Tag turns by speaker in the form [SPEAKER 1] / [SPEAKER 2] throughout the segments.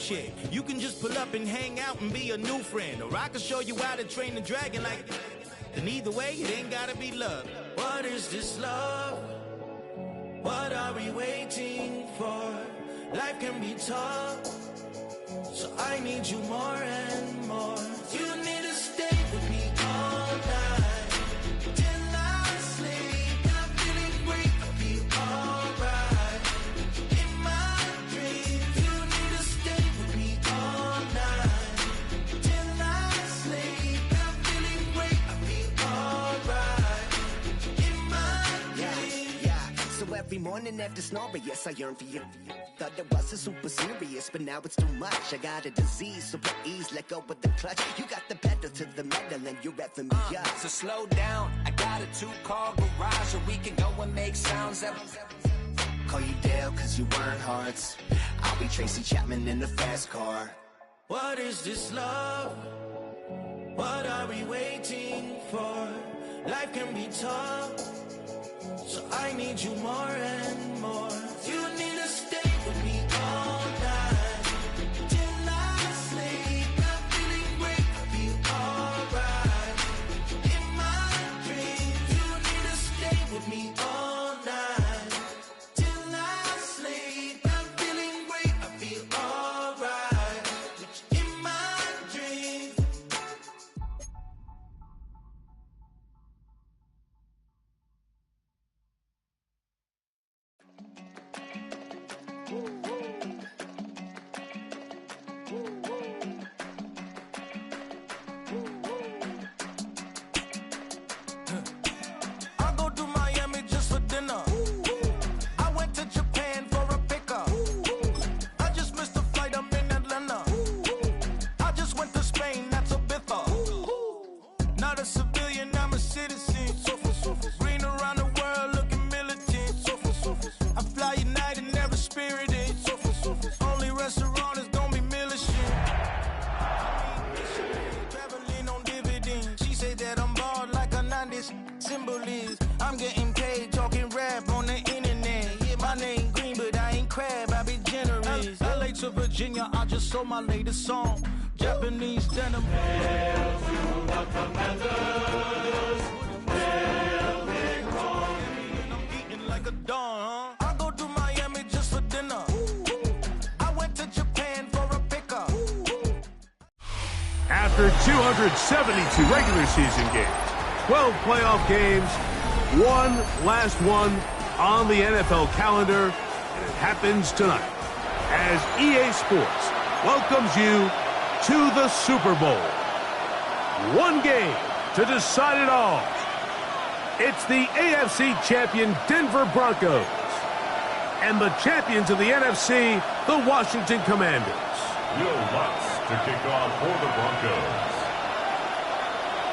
[SPEAKER 1] shit. You can just pull up and hang out and be a new friend, or I can show you how to train the dragon like. And either way, it ain't gotta be love. What is this love? What are we waiting for? Life can be tough, so I need you more and more. You need to stay with me all night till I sleep. I'm feeling great, I'll be alright. In my dreams, you need to stay with me all night till I sleep. I'm feeling great, I'll be alright. In my dreams.
[SPEAKER 2] Yeah. So every morning after snoring, yes, I yearn for you. Thought it wasn't super serious, but now it's too much. I got a disease, so please let go of the clutch. You got the pedal to the metal and you're revving me up.
[SPEAKER 3] So slow down, I got a 2-car garage, or we can go and make sounds that...
[SPEAKER 2] Call you Dale, cause you weren't hearts. I'll be Tracy Chapman in the fast car.
[SPEAKER 1] What is this love? What are we waiting for? Life can be tough, so I need you more and more. You need to stay with me all night till I sleep. I'm feeling great, I'll be alright. In my dreams, you need to stay with me all night till I sleep. I'm feeling great, I'll be alright. In my dreams. I go to Miami just for dinner. I went to Japan for a pickup. I just missed a flight, I'm in Atlanta. I just went to Spain, that's Ibiza. Not a civilian, I'm a citizen. Green around the world, looking militant. I fly United, never spirited. Only restaurant is gonna be Millicent. Traveling on dividends. She said that I'm bald like a 90s symbol is. I'm getting paid, talking rap on the internet. Yeah, my name Green, but I ain't crab, I be generous. LA to Virginia, I just sold my latest song. Japanese denim. Hail to the commanders. Hail Big Ron. I'm eating like a dawn, huh? I go to Miami just for dinner. I went to Japan for a pickup.
[SPEAKER 4] After 272 regular season games, 12 playoff games, one last one on the NFL calendar, and it happens tonight as EA Sports welcomes you to the Super Bowl. One game to decide it all. It's the AFC champion Denver Broncos and the champions of the NFC, the Washington Commanders.
[SPEAKER 5] Will Lutz to kick off for the Broncos.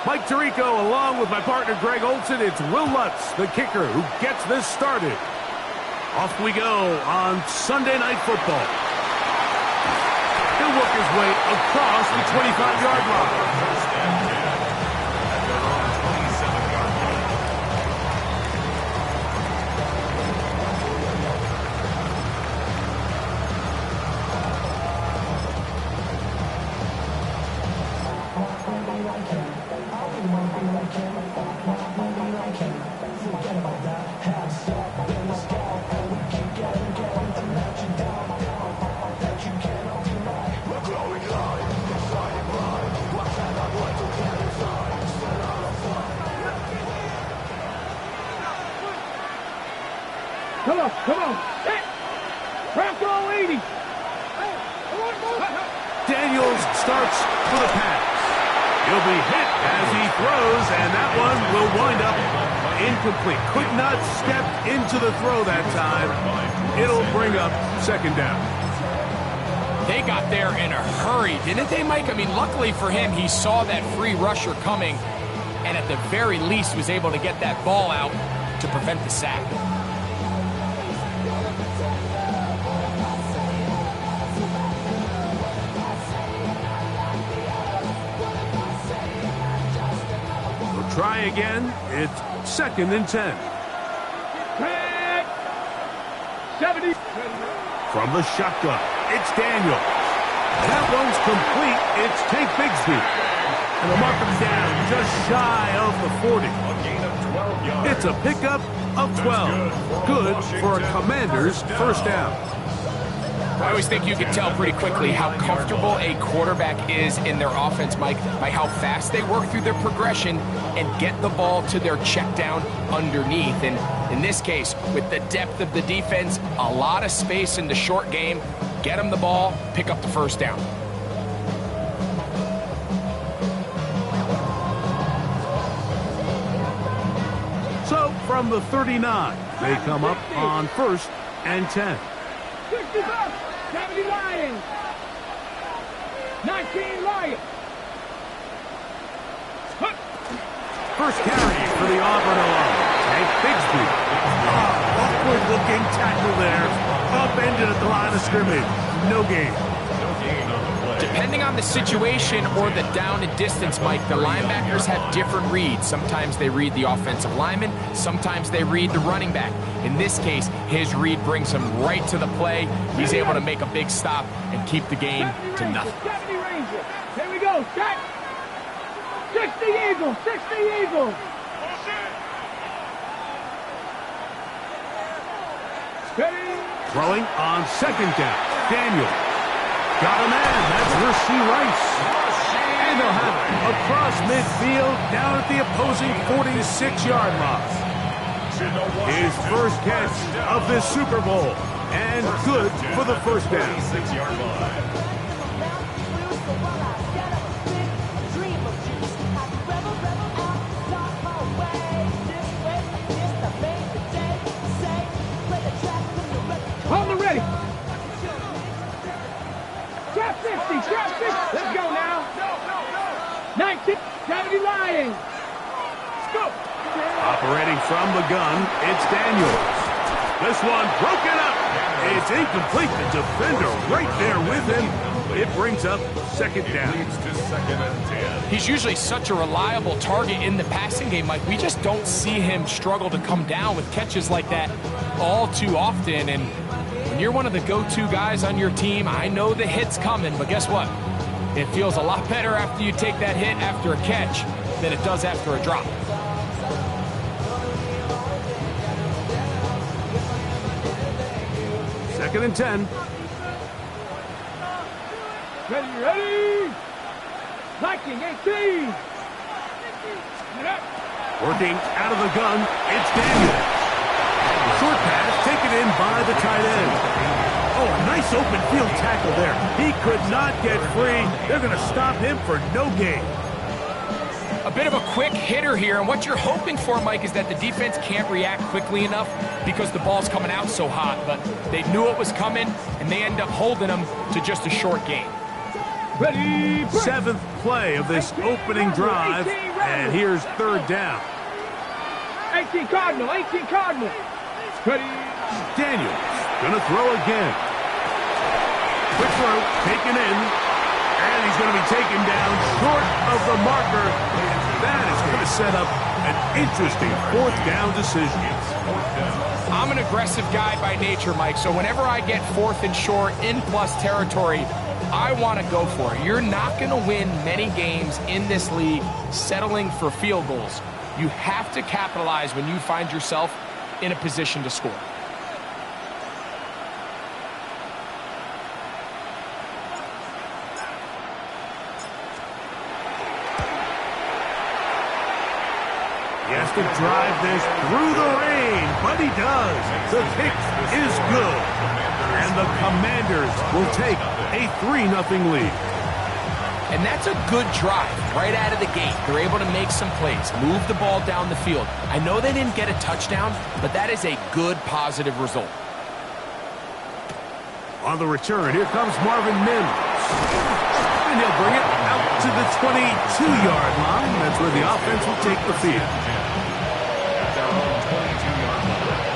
[SPEAKER 4] Mike Tirico along with my partner Greg Olson. It's Will Lutz, the kicker, who gets this started. Off we go on Sunday Night Football. He'll work his way across the 25-yard line.
[SPEAKER 5] First and 10 at their own 27-yard line.
[SPEAKER 6] Come on. Hit. Bronco 80.
[SPEAKER 4] Daniels starts with a pass. He'll be hit as he throws, and that one will wind up incomplete. Could not step into the throw that time. It'll bring up second down.
[SPEAKER 7] They got there in a hurry, didn't they, Mike? I mean, luckily for him, he saw that free rusher coming, and at the very least was able to get that ball out to prevent the sack.
[SPEAKER 4] Try again. It's second and 10.
[SPEAKER 6] 70.
[SPEAKER 4] From the shotgun, it's Daniels. That one's complete. It's Tank Bigsby. And they'll mark him down just shy of the 40.
[SPEAKER 5] A gain of 12 yards.
[SPEAKER 4] It's a pickup of 12. Good for a Commander's first down.
[SPEAKER 7] I always think you can tell pretty quickly how comfortable a quarterback is in their offense, Mike, by how fast they work through their progression and get the ball to their check down underneath. And in this case, with the depth of the defense, a lot of space in the short game, get them the ball, pick up the first down.
[SPEAKER 4] So from the 39, they come up on 1st and 10.
[SPEAKER 6] 60 bucks. 70 Lions. 19 Lions.
[SPEAKER 4] First carry for the Auburn alum. Tank Bigsby. Awkward-looking tackle there. Upended at the line of scrimmage. No gain.
[SPEAKER 7] Depending on the situation or the down and distance, Mike, the linebackers have different reads. Sometimes they read the offensive lineman. Sometimes they read the running back. In this case, his read brings him right to the play. He's able to make a big stop and keep the game to nothing.
[SPEAKER 6] 70 Rangers. Here we go. Set. 60 Eagles. 60 Eagles. Steady.
[SPEAKER 4] Throwing on 2nd down. Daniel. Got a man. That's Rasheed Rice. And they'll have it across midfield down at the opposing 46-yard line. His first catch of this Super Bowl. And good for the first down.
[SPEAKER 5] 6-yard line.
[SPEAKER 6] Hold it ready. Trap 50. Trap 50. Let's go now. 19. 70 Lions. Let's go.
[SPEAKER 4] Operating from the gun, it's Daniels. This one broken up. It's incomplete. The defender right there with him. It brings up 2nd down.
[SPEAKER 5] Leads to 2nd and 10.
[SPEAKER 7] He's usually such a reliable target in the passing game, Mike. We just don't see him struggle to come down with catches like that all too often. And when you're one of the go-to guys on your team, I know the hit's coming, but guess what? It feels a lot better after you take that hit after a catch than it does after a drop.
[SPEAKER 4] Second and 10.
[SPEAKER 6] Ready, ready. Liking 18.
[SPEAKER 4] Working out of the gun, it's Daniels. The short pass taken in by the tight end. Oh, a nice open field tackle there. He could not get free. They're going to stop him for no gain.
[SPEAKER 7] A bit of a quick hitter here, and what you're hoping for, Mike, is that the defense can't react quickly enough because the ball's coming out so hot, but they knew it was coming, and they end up holding them to just a short gain.
[SPEAKER 6] Ready.
[SPEAKER 4] 7th play of this opening drive, and here's 3rd down.
[SPEAKER 6] 18 Cardinal. 18 Cardinal. Ready.
[SPEAKER 4] Daniels gonna throw again. Quick throw, taken in, and he's gonna be taken down short of the marker. That is gonna set up an interesting 4th down decision.
[SPEAKER 7] I'm an aggressive guy by nature, Mike, so whenever I get 4th and short in plus territory, I want to go for it. You're not going to win many games in this league settling for field goals. You have to capitalize when you find yourself in a position to score.
[SPEAKER 4] He has to drive this through the rain, but he does. The kick is good. And the Commanders will take a 3-0 lead.
[SPEAKER 7] And that's a good drive right out of the gate. They're able to make some plays, move the ball down the field. I know they didn't get a touchdown, but that is a good, positive result.
[SPEAKER 4] On the return, here comes Marvin Mims. And he'll bring it out to the 22-yard line. That's where the offense will take the field.
[SPEAKER 5] At their own 22-yard line.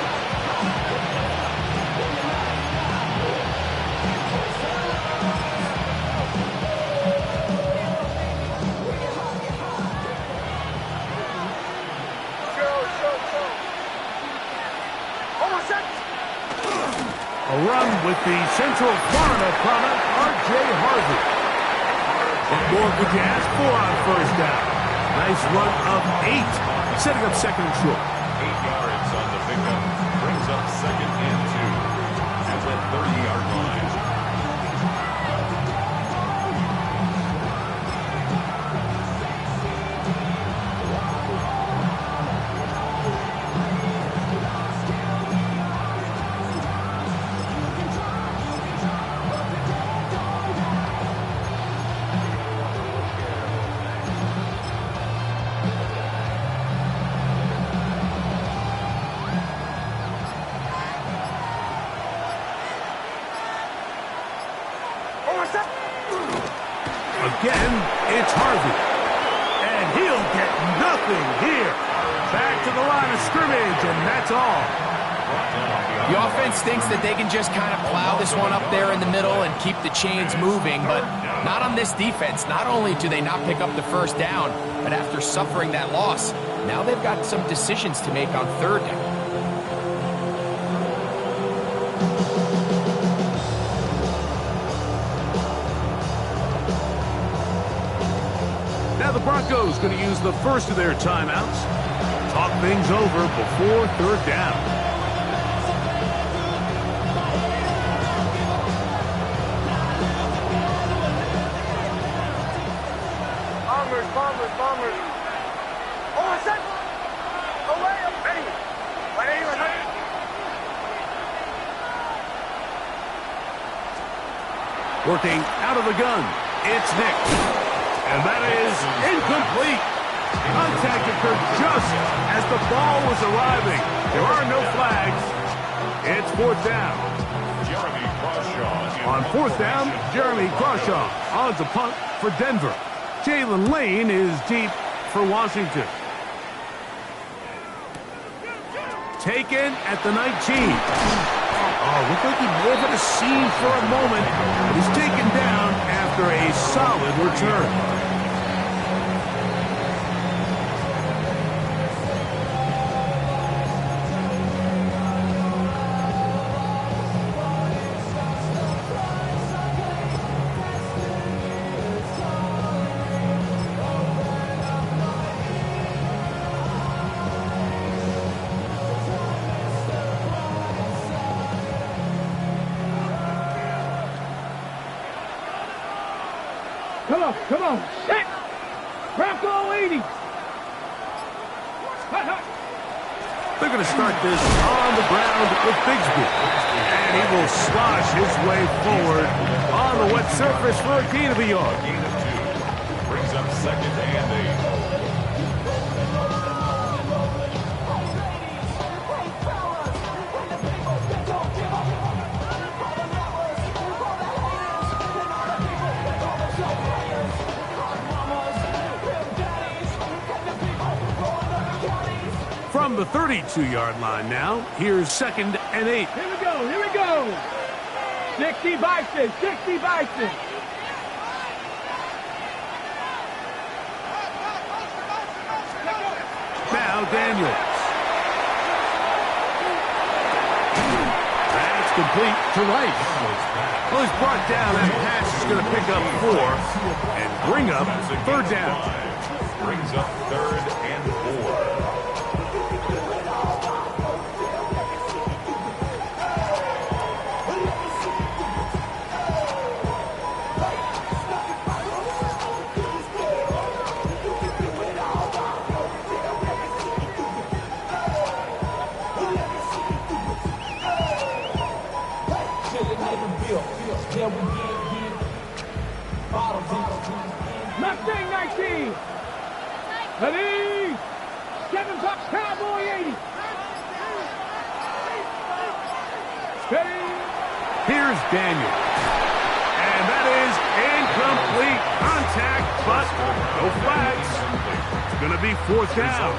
[SPEAKER 4] A run with the Central Florida product, R.J. Harvey. more could you ask for on first down? Nice run of 8, setting up second and short.
[SPEAKER 5] 8 yards on the pickup. Brings up second and 2 at the 30-yard line.
[SPEAKER 4] Again, it's Harvey. And he'll get nothing here. Back to the line of scrimmage, and that's all.
[SPEAKER 7] The offense thinks that they can just kind of plow this one up there in the middle and keep the chains moving, but not on this defense. Not only do they not pick up the first down, but after suffering that loss, now they've got some decisions to make on third down.
[SPEAKER 4] Now the Broncos going to use the first of their timeouts. Talk things over before third down.
[SPEAKER 6] Bombers. Oh, set. Away, ready.
[SPEAKER 4] Working out of the gun. It's Nick. And that is incomplete. Contact occurred just as the ball was arriving. There are no flags. It's fourth down.
[SPEAKER 5] Jeremy Crawshaw.
[SPEAKER 4] On fourth down, Jeremy Crawshaw on to punt for Denver. Jalen Lane is deep for Washington. Taken at the 19. Oh, looked like he may have had a seam for a moment, but he's taken down after a solid return.
[SPEAKER 6] Come on, set! Bronco 80!
[SPEAKER 4] They're going to start this on the ground with Bigsby. And he will slosh his way forward on the wet surface for a gain of a yard.
[SPEAKER 5] Gain of 2. Brings up second and 8.
[SPEAKER 4] From the 32-yard line now, here's second and 8.
[SPEAKER 6] Here we go. 60 Bison.
[SPEAKER 4] Now Daniels. That's complete to Rice. Well, he's brought down. That pass is going to pick up 4 and bring up third down.
[SPEAKER 5] Brings up third and 4.
[SPEAKER 6] Mustang 19. Ready. 7 bucks Cowboy 80. Ready.
[SPEAKER 4] Here's Daniel. And that is incomplete contact, but no flags. It's going to be fourth down.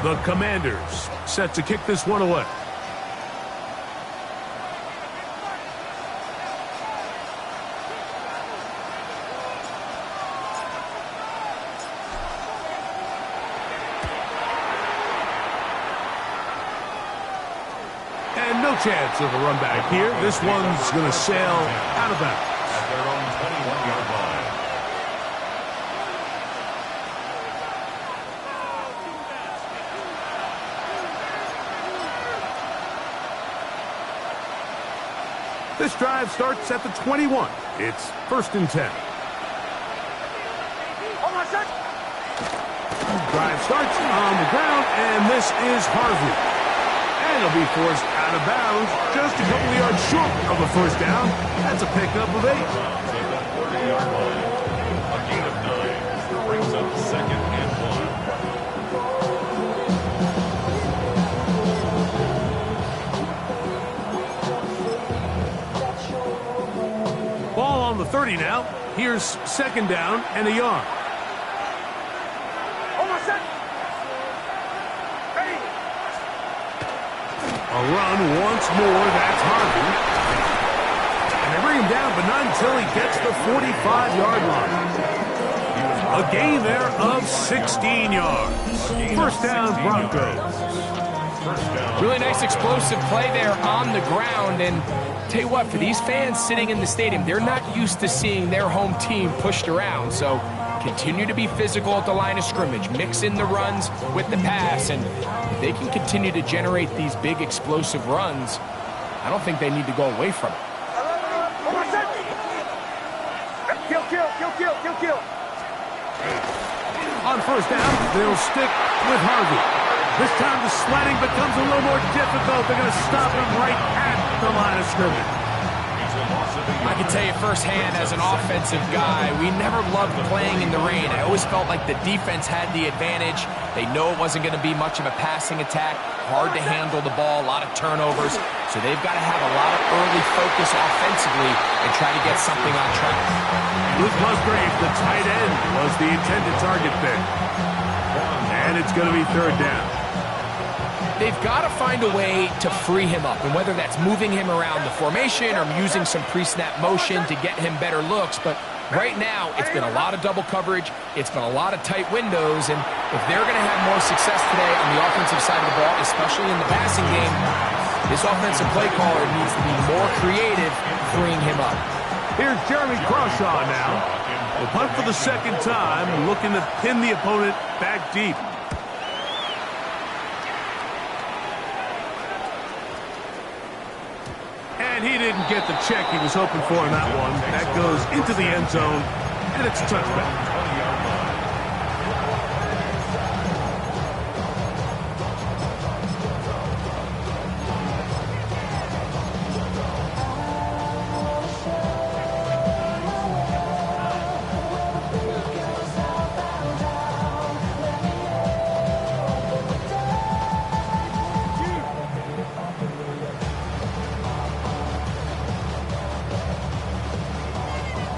[SPEAKER 4] The Commanders set to kick this one away. And no chance of a run back here. This one's going to sail out of bounds.
[SPEAKER 5] At their own 21-yard line.
[SPEAKER 4] This drive starts at the 21. It's 1st and 10. Drive starts on the ground, and this is Harvey. And he'll be forced out of bounds just a couple of yards short of a first down. That's a pickup of 8.
[SPEAKER 5] A gain of 9 brings up 2nd and
[SPEAKER 4] 1. Ball on the 30 now. Here's 2nd down and a yard. A run once more, that's Harvey. And they bring him down, but not until he gets the 45-yard line. A gain there of 16 yards. First down, Broncos.
[SPEAKER 7] Really nice explosive play there on the ground. And tell you what, for these fans sitting in the stadium, they're not used to seeing their home team pushed around. So continue to be physical at the line of scrimmage. Mix in the runs with the pass. And if they can continue to generate these big explosive runs, I don't think they need to go away from it.
[SPEAKER 6] Kill.
[SPEAKER 4] On first down, they'll stick with Harvey. This time the sledding becomes a little more difficult. They're going to stop him right at the line of scrimmage.
[SPEAKER 7] I can tell you firsthand, as an offensive guy, we never loved playing in the rain. I always felt like the defense had the advantage. They know it wasn't going to be much of a passing attack, hard to handle the ball, a lot of turnovers. So they've got to have a lot of early focus offensively and try to get something on track.
[SPEAKER 4] Luke Musgrave, the tight end, was the intended target there. And it's going to be 3rd down.
[SPEAKER 7] They've got to find a way to free him up, and whether that's moving him around the formation or using some pre-snap motion to get him better looks. But right now, it's been a lot of double coverage. It's been a lot of tight windows, and if they're going to have more success today on the offensive side of the ball, especially in the passing game, this offensive play caller needs to be more creative freeing him up.
[SPEAKER 4] Here's Jeremy Crawshaw now. The punt for the 2nd time, looking to pin the opponent back deep. And he didn't get the check he was hoping for in that one. That goes into the end zone, and it's a touchback.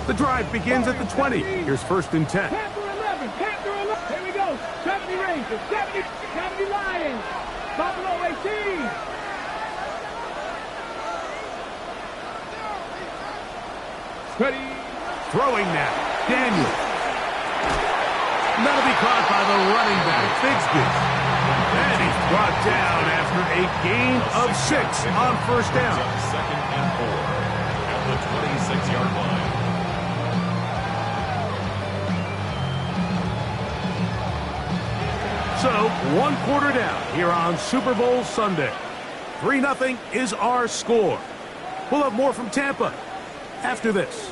[SPEAKER 4] The drive begins at the 20. Here's 1st and 10.
[SPEAKER 6] Panther 11. Here we go. 70 Rangers, 70 Lions. Buffalo 18. Ready.
[SPEAKER 4] Throwing now. Daniel. That'll be caught by the running back, Bigsby. And he's brought down after a gain of 6 on first down.
[SPEAKER 5] 2nd and 4 at the 26-yard line.
[SPEAKER 4] So, 1 quarter down here on Super Bowl Sunday. 3-0 is our score. We'll have more from Tampa after this.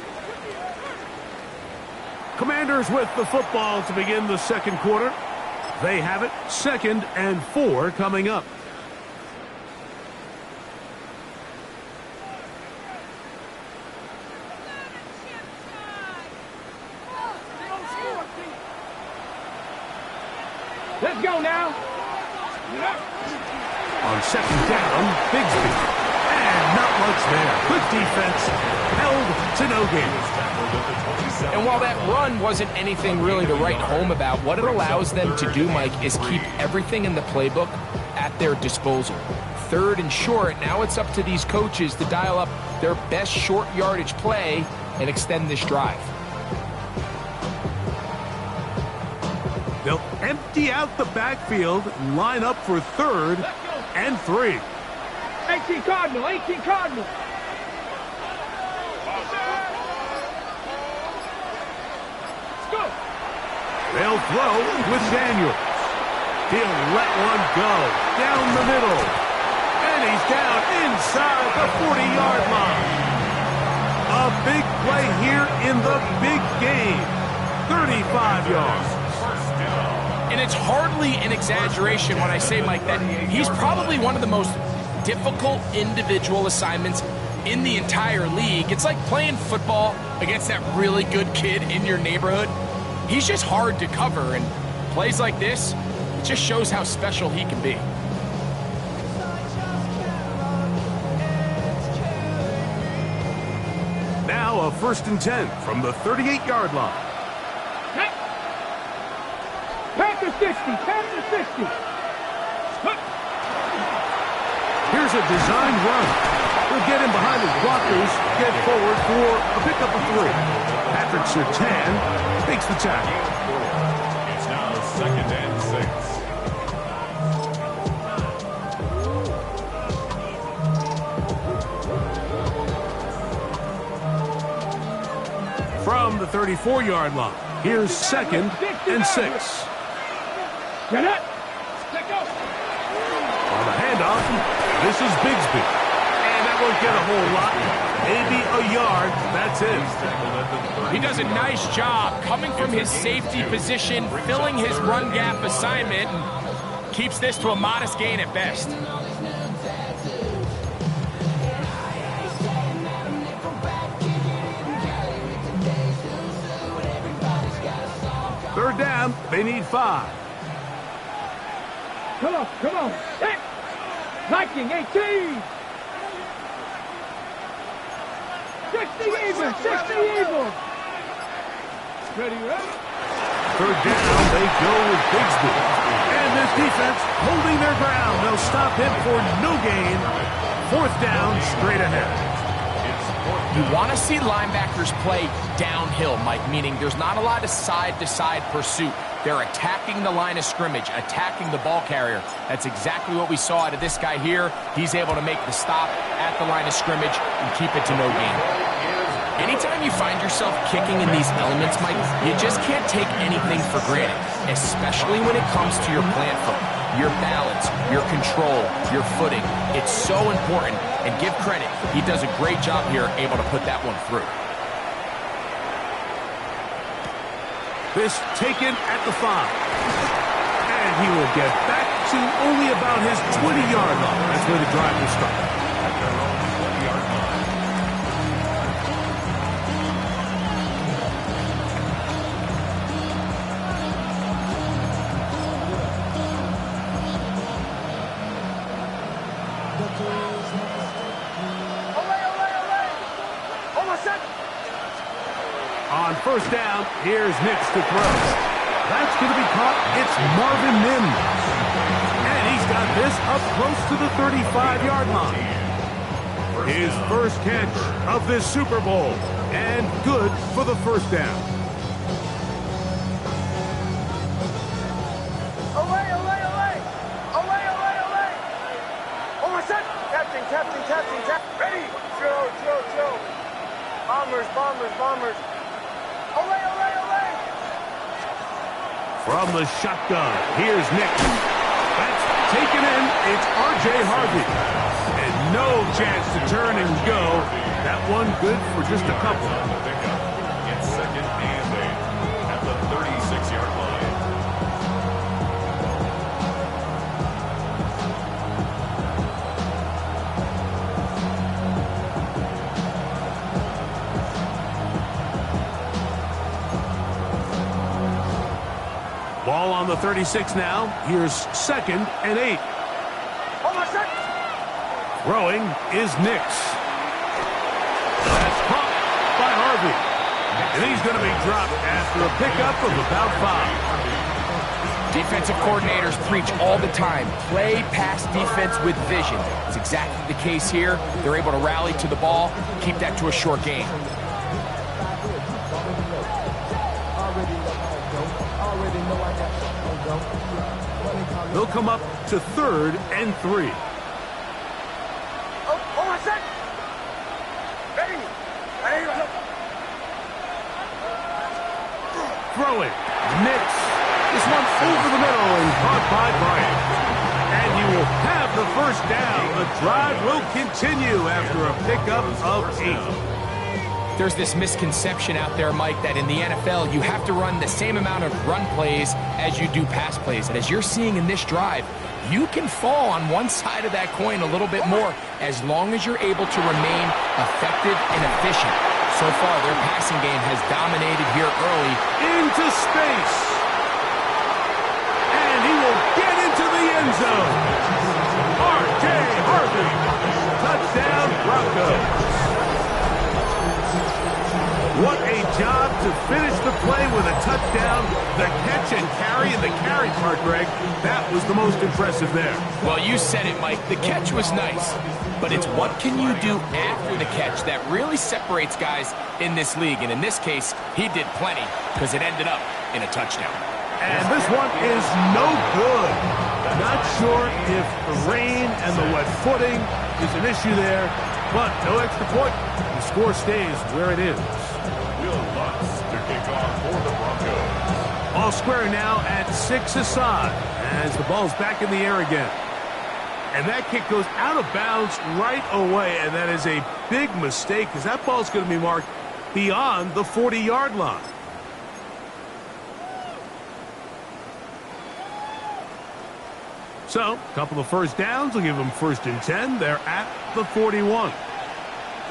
[SPEAKER 4] Commanders with the football to begin the 2nd quarter. They have it, 2nd and 4 coming up.
[SPEAKER 6] Let's go now.
[SPEAKER 4] On 2nd down, Bigsby. And not much there. Good defense. Held to no gain.
[SPEAKER 7] And while that run wasn't anything really to write home about, what it allows them to do, Mike, is keep everything in the playbook at their disposal. 3rd and short, now it's up to these coaches to dial up their best short yardage play and extend this drive.
[SPEAKER 4] They'll empty out the backfield, line up for 3rd and 3.
[SPEAKER 6] 18 Cardinal. Go.
[SPEAKER 4] They'll throw with Daniel. He'll let one go down the middle. And he's down inside the 40-yard line. A big play here in the big game. 35 yards.
[SPEAKER 7] And it's hardly an exaggeration when I say, Mike, that he's probably one of the most difficult individual assignments in the entire league. It's like playing football against that really good kid in your neighborhood. He's just hard to cover, and plays like this, it just shows how special he can be.
[SPEAKER 4] Now a 1st and 10 from the 38-yard line.
[SPEAKER 6] Panther 60, Panther 60.
[SPEAKER 4] Here's a designed run. He'll get in behind the blockers, get forward for a pickup of 3. Patrick Surtain makes the tackle.
[SPEAKER 5] It's now 2nd and 6.
[SPEAKER 4] From the 34-yard line, here's 2nd and 6.
[SPEAKER 6] Get it. Let go.
[SPEAKER 4] On the handoff, this is Bigsby. And that won't get a whole lot. Maybe a yard. That's it.
[SPEAKER 7] He does a nice job coming from his safety position, filling his run gap assignment, and keeps this to a modest gain at best.
[SPEAKER 4] Third down, they need 5.
[SPEAKER 6] Come on, come on. Hey. Viking 18. 60 even, 60 even. Ready, ready?
[SPEAKER 4] Third down, they go with Bigsby. And this defense holding their ground. They'll stop him for no gain. 4th down, straight ahead.
[SPEAKER 7] You want to see linebackers play downhill, Mike, meaning there's not a lot of side-to-side pursuit. They're attacking the line of scrimmage, attacking the ball carrier. That's exactly what we saw out of this guy here. He's able to make the stop at the line of scrimmage and keep it to no gain. Anytime you find yourself kicking in these elements, Mike, you just can't take anything for granted, especially when it comes to your plant foot, your balance, your control, your footing. It's so important, and give credit. He does a great job here, able to put that one through.
[SPEAKER 4] This taken at the 5. And he will get back to only about his 20-yard line. That's where the drive will start. On 1st down, here's Nix to throw. That's going to be caught. It's Marvin Mims. And he's got this up close to the 35-yard line. His first catch of this Super Bowl. And good for the 1st down.
[SPEAKER 6] Away, away, away. Away, away, away. Oh, my son. Captain. Ready. Joe. Bombers. Away.
[SPEAKER 4] From the shotgun, here's Nick. That's taken in. It's R.J. Harvey. And no chance to turn and go. That one good for just a couple.
[SPEAKER 5] It's 2nd and 8 at the 36-yard line.
[SPEAKER 4] Ball on the 36 now. Here's 2nd and 8. Throwing is Nix. That's caught by Harvey. And he's going to be dropped after a pickup of about 5.
[SPEAKER 7] Defensive coordinators preach all the time, play pass defense with vision. It's exactly the case here. They're able to rally to the ball, keep that to a short gain.
[SPEAKER 4] They'll come up to 3rd and 3. Throw it. Nix. This one over the middle and caught by Bryant. And you will have the 1st down. The drive will continue after a pickup of 8.
[SPEAKER 7] there's this misconception out there, Mike, that in the NFL, you have to run the same amount of run plays as you do pass plays. And as you're seeing in this drive, you can fall on one side of that coin a little bit more as long as you're able to remain effective and efficient. So far, their passing game has dominated here early.
[SPEAKER 4] Into space. And he will get into the end zone. R.J. Harvey. Touchdown, Broncos. What a job to finish the play with a touchdown. The catch and carry, and the carry part, Greg, that was the most impressive there.
[SPEAKER 7] Well, you said it, Mike. The catch was nice, but it's what can you do after the catch that really separates guys in this league. And in this case, he did plenty because it ended up in a touchdown.
[SPEAKER 4] And this one is no good. Not sure if the rain and the wet footing is an issue there, but no extra point. The score stays where it is.
[SPEAKER 5] To kick off for the Broncos.
[SPEAKER 4] All square now at 6 aside as the ball's back in the air again. And that kick goes out of bounds right away, and that is a big mistake because that ball's going to be marked beyond the 40-yard line. So, a couple of first downs will give them 1st and 10. They're at the 41.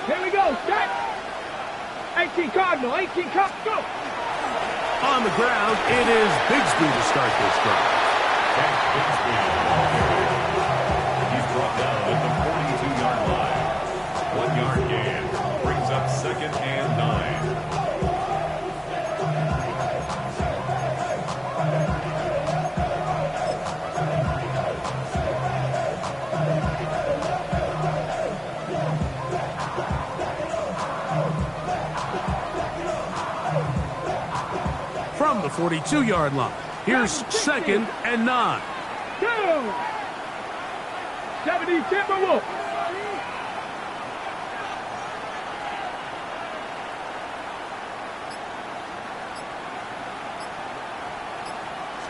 [SPEAKER 6] Here we go, set. 18 Cardinal, 18 Cardinal, go.
[SPEAKER 4] On the ground, it is Bigsby to start this drive.
[SPEAKER 5] Jack Bigsby. He's brought down at the 42-yard line. 1-yard gain. Brings up 2nd and 9.
[SPEAKER 4] From the 42-yard line. Here's 2nd and 9.
[SPEAKER 6] 70 Timberwolves.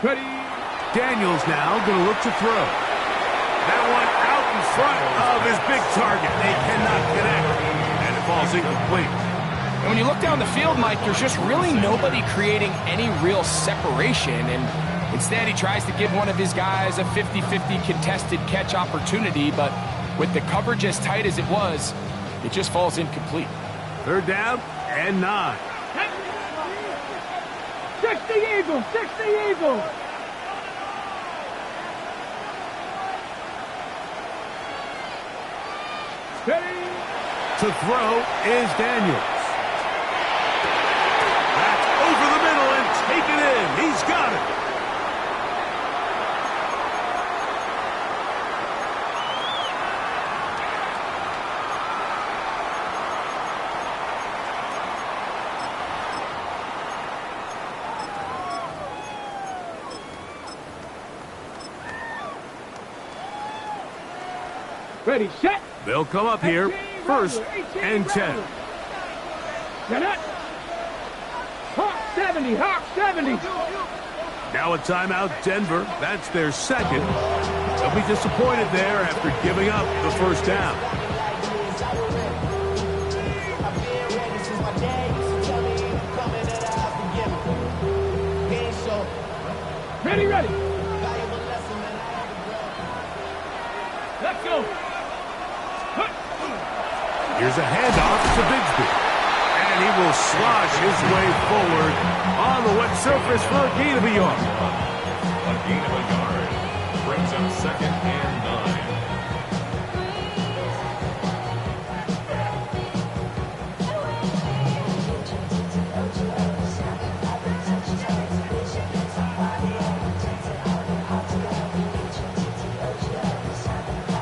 [SPEAKER 6] Ready.
[SPEAKER 4] Daniels now going to look to throw. That one out in front of his big target. They cannot connect, and it falls incomplete.
[SPEAKER 7] And when you look down the field, Mike, there's just really nobody creating any real separation. And instead, he tries to give one of his guys a 50-50 contested catch opportunity. But with the coverage as tight as it was, it just falls incomplete.
[SPEAKER 4] 3rd down and 9.
[SPEAKER 6] 60 Eagles, 60 Eagles. Ready.
[SPEAKER 4] To throw is Daniels. Over the middle and take it in. He's got it.
[SPEAKER 6] Ready, set.
[SPEAKER 4] They'll come up here. 1st and 10.
[SPEAKER 6] Hawk 70, Hawk 70.
[SPEAKER 4] Now a timeout, Denver. That's their 2nd. They'll be disappointed there after giving up the 1st down.
[SPEAKER 6] Ready, ready. Let's go.
[SPEAKER 4] Here's a handoff to Bigsby. And he will slosh his way forward on the wet surface for a gain of a yard.
[SPEAKER 5] A gain of a yard. Brings up 2nd and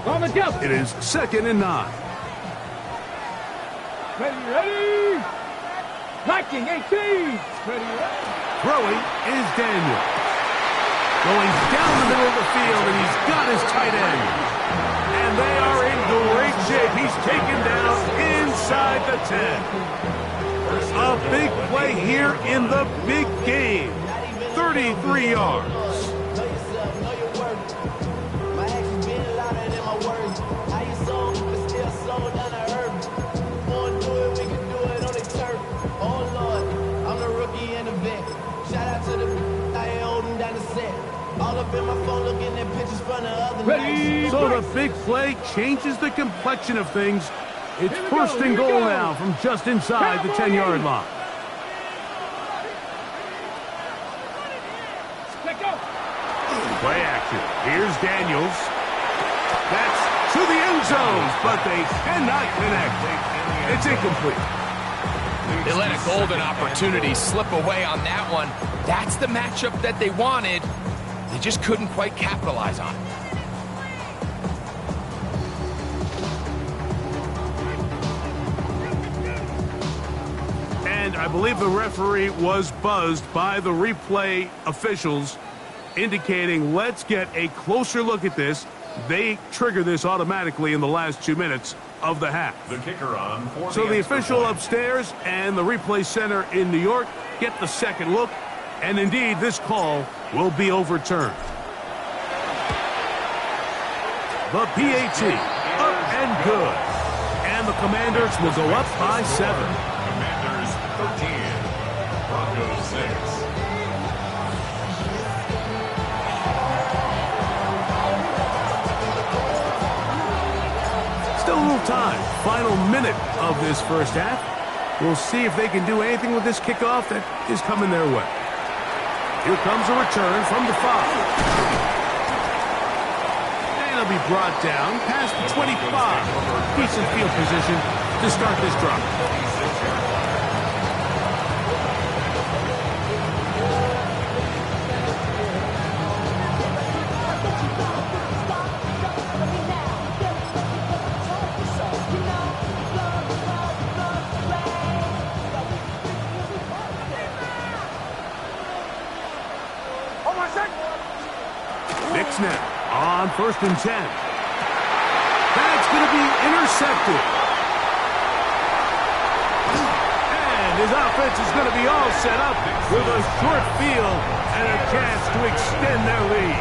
[SPEAKER 5] 9.
[SPEAKER 6] On the jump.
[SPEAKER 4] It is 2nd and 9.
[SPEAKER 6] Ready, ready. Viking 18. Ready, ready.
[SPEAKER 4] Throwing is Daniel. Going down the middle of the field, and he's got his tight end. And they are in great shape. He's taken down inside the 10. A big play here in the big game. 33 yards.
[SPEAKER 1] All up in my phone looking at pictures from the other
[SPEAKER 6] Ready,
[SPEAKER 1] night.
[SPEAKER 4] So the big play changes the complexion of things. It's first and goal now from just inside the 10-yard line.
[SPEAKER 6] Let go.
[SPEAKER 4] Play action. Here's Daniels. That's to the end zone, but they cannot connect. It's incomplete.
[SPEAKER 7] They let a golden opportunity slip away on that one. That's the matchup that they wanted. They just couldn't quite capitalize on it.
[SPEAKER 4] And I believe the referee was buzzed by the replay officials, indicating let's get a closer look at this. They trigger this automatically in the last 2 minutes of the half.
[SPEAKER 5] The kicker on for
[SPEAKER 4] So the
[SPEAKER 5] extra
[SPEAKER 4] official
[SPEAKER 5] point.
[SPEAKER 4] upstairs and the replay center in New York get the second look, and indeed this call will be overturned. The PAT, up and good. And the Commanders will go up by 7.
[SPEAKER 5] Commanders 13, Broncos 6.
[SPEAKER 4] Still a little time. Final minute of this first half. We'll see if they can do anything with this kickoff that is coming their way. Here comes a return from the 5. And it'll be brought down past the 25. Decent field position to start this drive. Knicks now on 1st and 10. That's going to be intercepted. And his offense is going to be all set up with a short field and a chance to extend their lead.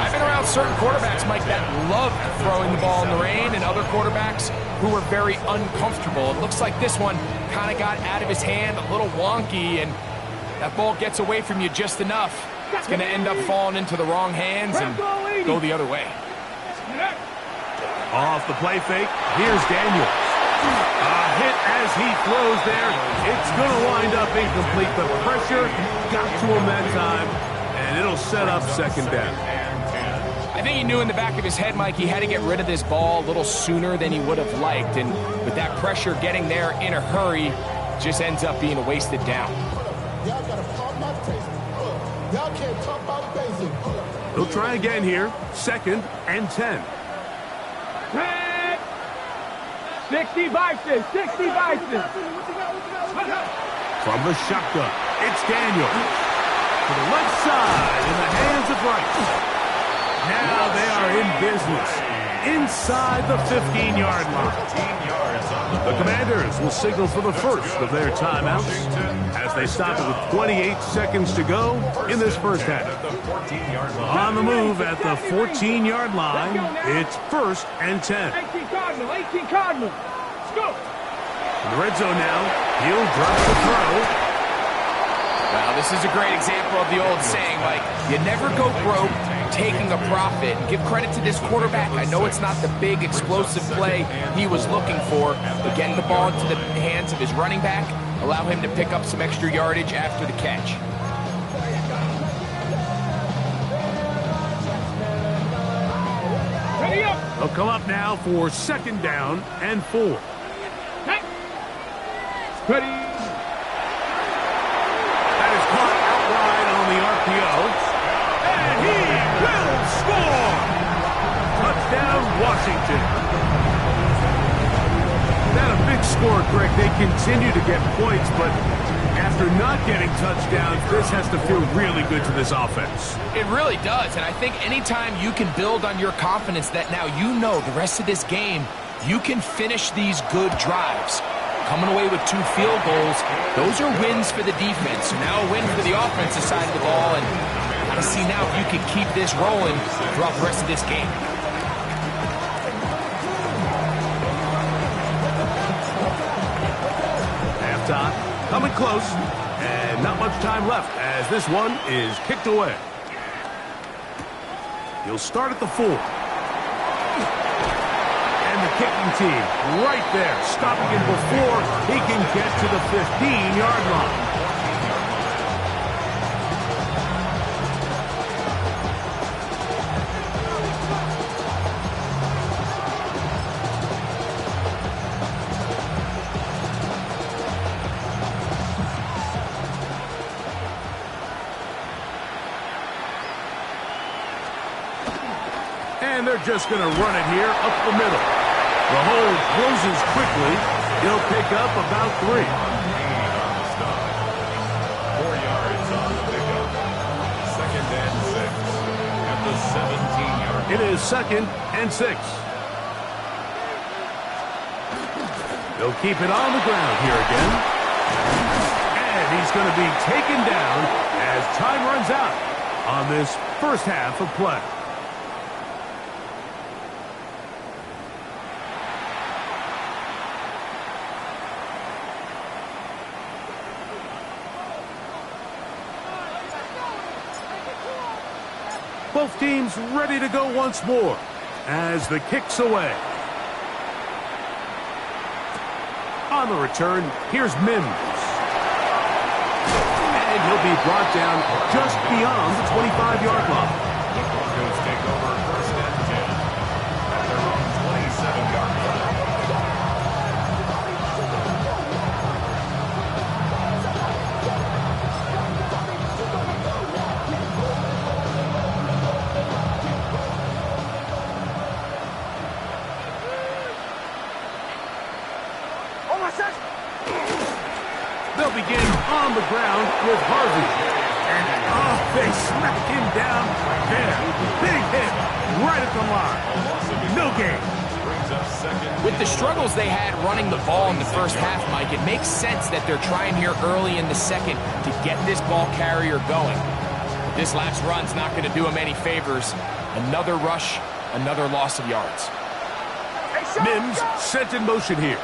[SPEAKER 7] I've been around certain quarterbacks, Mike, that love throwing the ball in the rain, and other quarterbacks who are very uncomfortable. It looks like this one kind of got out of his hand, a little wonky, and that ball gets away from you just enough. It's going to end up falling into the wrong hands and go the other way.
[SPEAKER 4] Off the play fake, here's Daniels. A hit as he throws there. It's going to wind up incomplete. The pressure got to him that time, and it'll set up second down.
[SPEAKER 7] I think he knew in the back of his head, Mike, he had to get rid of this ball a little sooner than he would have liked. And with that pressure getting there in a hurry, just ends up being a wasted down.
[SPEAKER 8] Y'all gotta pop my taste. Y'all can't talk about basic.
[SPEAKER 4] They'll try again here. 2nd and 10.
[SPEAKER 6] 60 Bison, 60 Bison.
[SPEAKER 4] From the shotgun, it's Daniels. To the left side in the hands of Rice. Now they are in business inside the 15-yard line. The Commanders will signal for the first of their timeouts as they stop it with 28 seconds to go in this first half. On the move at the 14-yard line, it's 1st and 10.
[SPEAKER 6] 18 Cardinal, 18 Cardinal. Let's go.
[SPEAKER 4] In the red zone now, he'll drop the throw.
[SPEAKER 7] Well, this is a great example of the old saying, like, you never go broke taking a profit. Give credit to this quarterback. I know it's not the big explosive play he was looking for, but getting the ball into the hands of his running back, allow him to pick up some extra yardage after the catch.
[SPEAKER 6] Ready up.
[SPEAKER 4] They'll come up now for 2nd down and 4.
[SPEAKER 6] Ready.
[SPEAKER 4] That is caught outright on the RPO. And he will score! Touchdown, Washington. Not a big score, Greg. They continue to get points, but after not getting touchdowns, this has to feel really good to this offense.
[SPEAKER 7] It really does, and I think anytime you can build on your confidence that now you know the rest of this game, you can finish these good drives. Coming away with 2 field goals, those are wins for the defense. So now a win for the offensive side of the ball, and I see now if you can keep this rolling throughout the rest of this game.
[SPEAKER 4] Halftime, coming close, and not much time left as this one is kicked away. He'll start at the 4. And the kicking team right there, stopping him before he can get to the 15-yard line. And they're just going to run it here up the middle. The hole closes quickly. He'll pick up about 3.
[SPEAKER 5] 4 yards on the pickup. 2nd and 6 at the 17-yard line.
[SPEAKER 4] It is 2nd and 6. They'll keep it on the ground here again. And he's going to be taken down as time runs out on this first half of play. Both teams ready to go once more as the kick's away. On the return, here's Mims. And he'll be brought down just beyond the 25-yard line.
[SPEAKER 5] The Broncos take over 1st and 10 at their own 27-yard line.
[SPEAKER 4] They'll begin on the ground with Harvey. And, they smack him down there. Big hit right at the line. No gain.
[SPEAKER 7] With the struggles they had running the ball in the first half, Mike, it makes sense that they're trying here early in the second to get this ball carrier going. This last run's not going to do him any favors. Another rush, another loss of yards.
[SPEAKER 4] Mims set in motion here.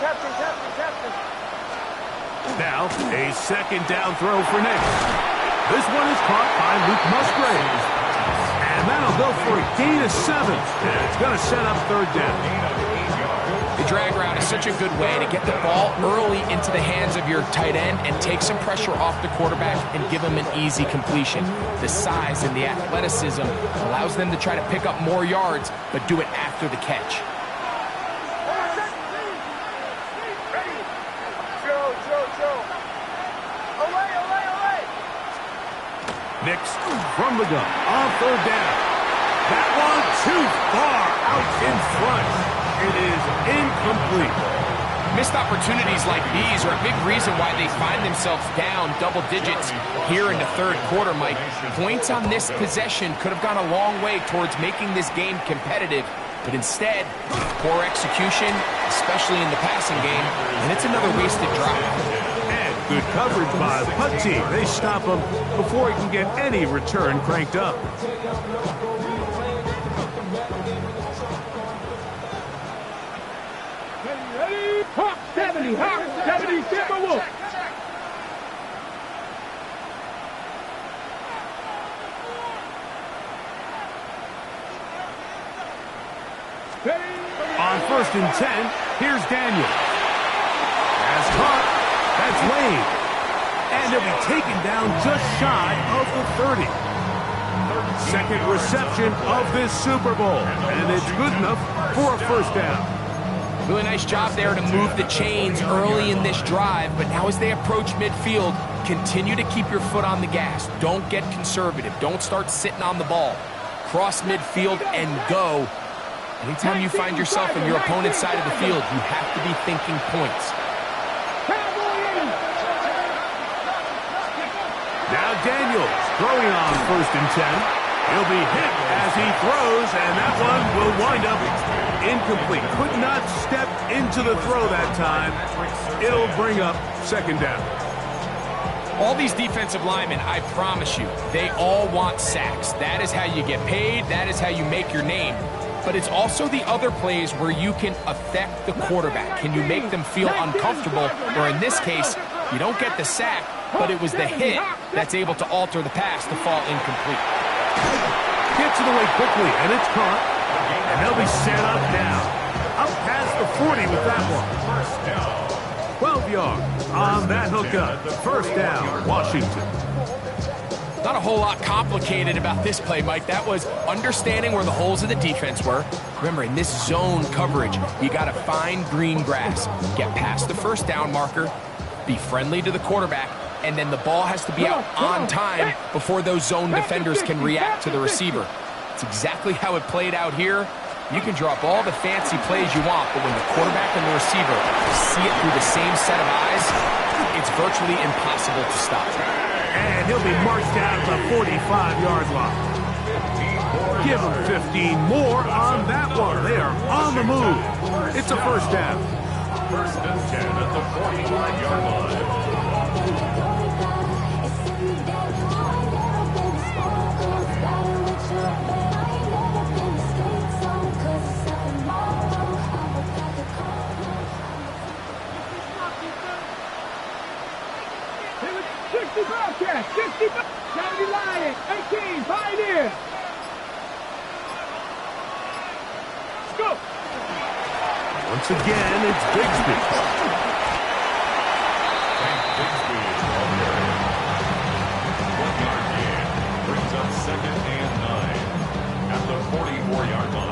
[SPEAKER 6] Captain.
[SPEAKER 4] Now, a 2nd down throw for Nick. This one is caught by Luke Musgrave. And that'll go for a gain of 7. And it's going to set up 3rd down.
[SPEAKER 7] The drag route is such a good way to get the ball early into the hands of your tight end and take some pressure off the quarterback and give him an easy completion. The size and the athleticism allows them to try to pick up more yards, but do it after the catch.
[SPEAKER 4] Nix from the gun on 3rd down. That one too far out in front. It is incomplete.
[SPEAKER 7] Missed opportunities like these are a big reason why they find themselves down double digits here in the 3rd quarter, Mike. Points on this possession could have gone a long way towards making this game competitive, but instead, poor execution, especially in the passing game, and it's another wasted drive.
[SPEAKER 4] Good coverage by the punt team. They stop him before he can get any return cranked up.
[SPEAKER 6] Ready? Hawk 70, Timberwolf.
[SPEAKER 4] On 1st and 10, here's Daniel. As caught. That's Lane. And he'll be taken down just shy of the 30. 2nd reception of this Super Bowl. And it's good enough for a 1st down.
[SPEAKER 7] Really nice job there to move the chains early in this drive, but now as they approach midfield, continue to keep your foot on the gas. Don't get conservative. Don't start sitting on the ball. Cross midfield and go. Anytime you find yourself in your opponent's side of the field, you have to be thinking points.
[SPEAKER 4] Now Daniels throwing on 1st and 10. He'll be hit as he throws, and that one will wind up incomplete. Could not step into the throw that time. It'll bring up 2nd down.
[SPEAKER 7] All these defensive linemen, I promise you, they all want sacks. That is how you get paid. That is how you make your name. But it's also the other plays where you can affect the quarterback. Can you make them feel uncomfortable? Or in this case, you don't get the sack, but it was the hit that's able to alter the pass to fall incomplete.
[SPEAKER 4] Gets it away quickly, and it's caught. And they'll be set up now. Up past the 40 with that one. 12 yards on that hookup. First down, Washington.
[SPEAKER 7] Not a whole lot complicated about this play, Mike. That was understanding where the holes in the defense were. Remember, in this zone coverage, you got to find green grass. Get past the first down marker, be friendly to the quarterback, and then the ball has to be out on time before those zone defenders can react to the receiver. It's exactly how it played out here. You can draw up all the fancy plays you want, but when the quarterback and the receiver see it through the same set of eyes, it's virtually impossible to stop.
[SPEAKER 4] And he'll be marched out to the 45-yard line. Give him 15 more on that one. They are on the move. It's a first down.
[SPEAKER 5] First and 10 at the 45-yard line.
[SPEAKER 6] Bobcat, 60, 70 Lion, 18, Pioneer. Let's go.
[SPEAKER 4] Once again, it's Bigsby.
[SPEAKER 5] Bigsby is on there. 1-yard gain. Brings up second and 9 at the 44-yard line.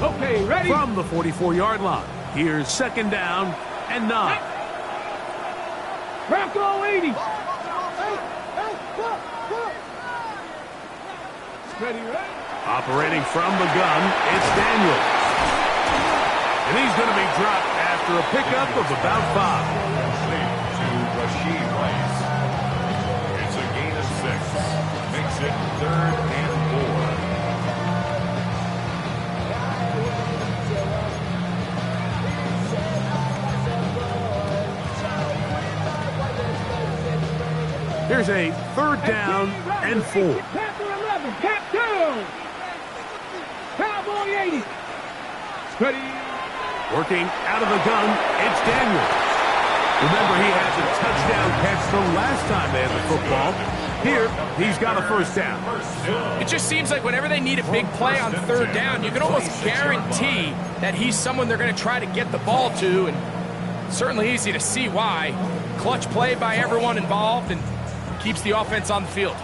[SPEAKER 6] Okay, ready?
[SPEAKER 4] From the 44-yard line, here's second down and 9.
[SPEAKER 6] Bronco 80. Ready, ready?
[SPEAKER 4] Operating from the gun, it's Daniel. And he's going to be dropped after a pickup of about 5.
[SPEAKER 5] To Rashid Rice. It's a gain of 6. Makes it 3rd and 4.
[SPEAKER 4] Here's a third down and 4.
[SPEAKER 6] Panther 11, Cap 2. Cowboy 80. Ready?
[SPEAKER 4] Working out of the gun, it's Daniel. Remember, he had the touchdown catch the last time they had the football. Here, he's got a first down.
[SPEAKER 7] It just seems like whenever they need a big play on third down, you can almost guarantee that he's someone they're going to try to get the ball to, and certainly easy to see why. Clutch play by everyone involved, and keeps the offense on the field.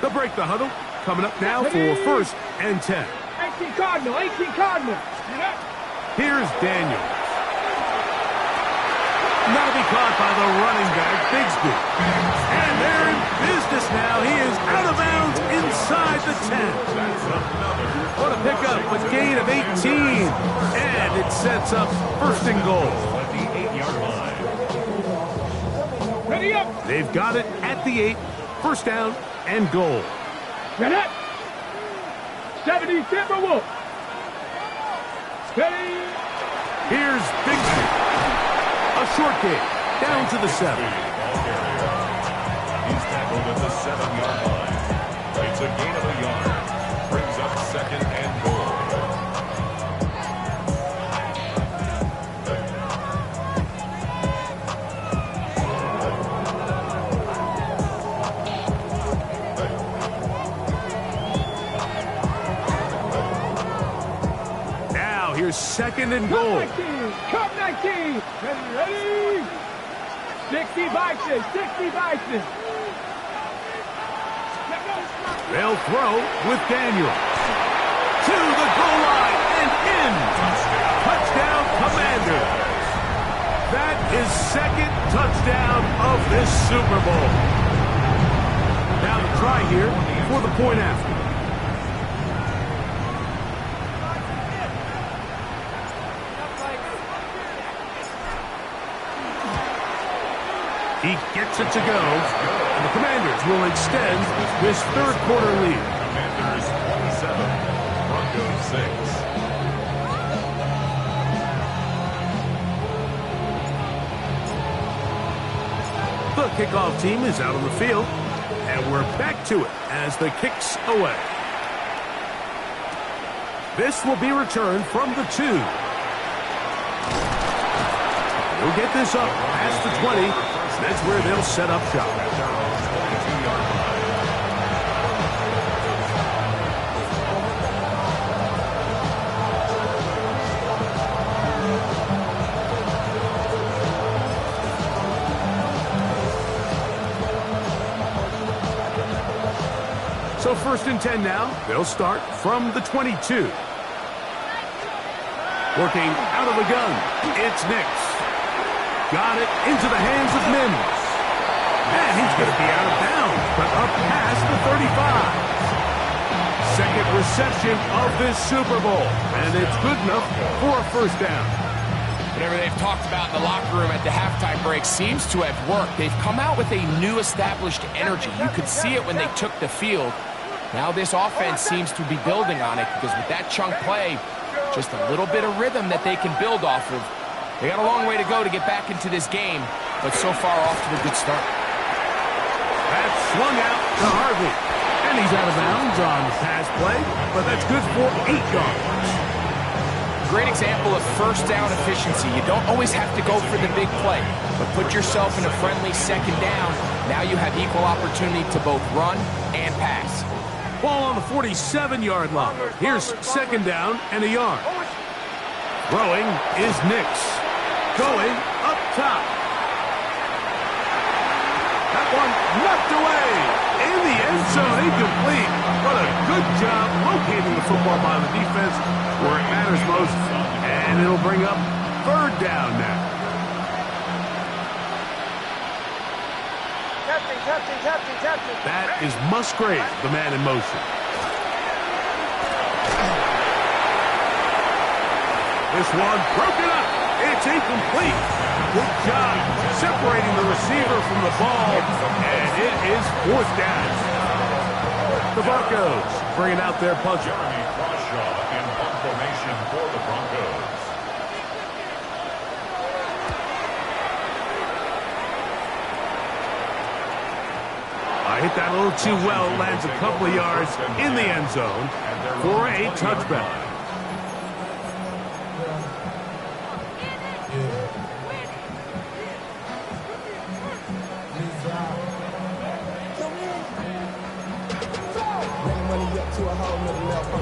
[SPEAKER 4] They'll break the huddle. Coming up now for first and 10.
[SPEAKER 6] 18 Cardinal, 18 Cardinal.
[SPEAKER 4] Here's Daniel. That'll be caught by the running back, Bigsby. And they're in business now. He is out of bounds inside the 10. What a pickup, a gain of 18. And it sets up first and goal.
[SPEAKER 5] At the 8-yard line.
[SPEAKER 6] Ready up.
[SPEAKER 4] They've got it at the 8. First down and goal.
[SPEAKER 6] Ready up. 70 Timberwolf. Steady.
[SPEAKER 4] Here's Bigsby. A short kick down to the 7.
[SPEAKER 5] He's tackled at the 7-yard line. It's a gain of a yard. Brings up second and goal.
[SPEAKER 4] Now here's second and goal.
[SPEAKER 6] Cup 19. Ready? 60 Bison, 60 Bison.
[SPEAKER 4] They'll throw with Daniel. To the goal line and in. Touchdown, Commanders. That is second touchdown of this Super Bowl. Now the try here for the point after. He gets it to go, and the Commanders will extend this third quarter lead.
[SPEAKER 5] Commanders 27, Broncos 6.
[SPEAKER 4] The kickoff team is out on the field, and we're back to it as the kick's away. This will be returned from the 2. We'll get this up past the 20. That's where they'll set up shop. So 1st and 10 now. They'll start from the 22. Working out of the gun. It's Nix. Got it into the hands of Mims. And he's going to be out of bounds, but up past the 35. Second reception of this Super Bowl. And it's good enough for a 1st down.
[SPEAKER 7] Whatever they've talked about in the locker room at the halftime break seems to have worked. They've come out with a new established energy. You could see it when they took the field. Now this offense seems to be building on it because with that chunk play, just a little bit of rhythm that they can build off of. They got a long way to go to get back into this game, but so far off to a good start.
[SPEAKER 4] That's swung out to Harvey. And he's out of bounds on the pass play, but that's good for 8 yards.
[SPEAKER 7] Great example of 1st down efficiency. You don't always have to go for the big play, but put yourself in a friendly 2nd down. Now you have equal opportunity to both run and pass.
[SPEAKER 4] Ball on the 47-yard line. Here's 2nd down and a yard. Throwing is Nix. Going up top. That one knocked away. In the end zone, incomplete. What a good job locating the football by the defense where it matters most. And it'll bring up 3rd down now. That is Musgrave, the man in motion. This one broken up. It's incomplete. Good job separating the receiver from the ball, and it is 4th down. The Broncos bringing out their punter.
[SPEAKER 5] Jeremy Crawshaw in punt formation for the Broncos.
[SPEAKER 4] I hit that a little too well. Lands a couple of yards in the end zone for a touchback.
[SPEAKER 8] To a whole nother level.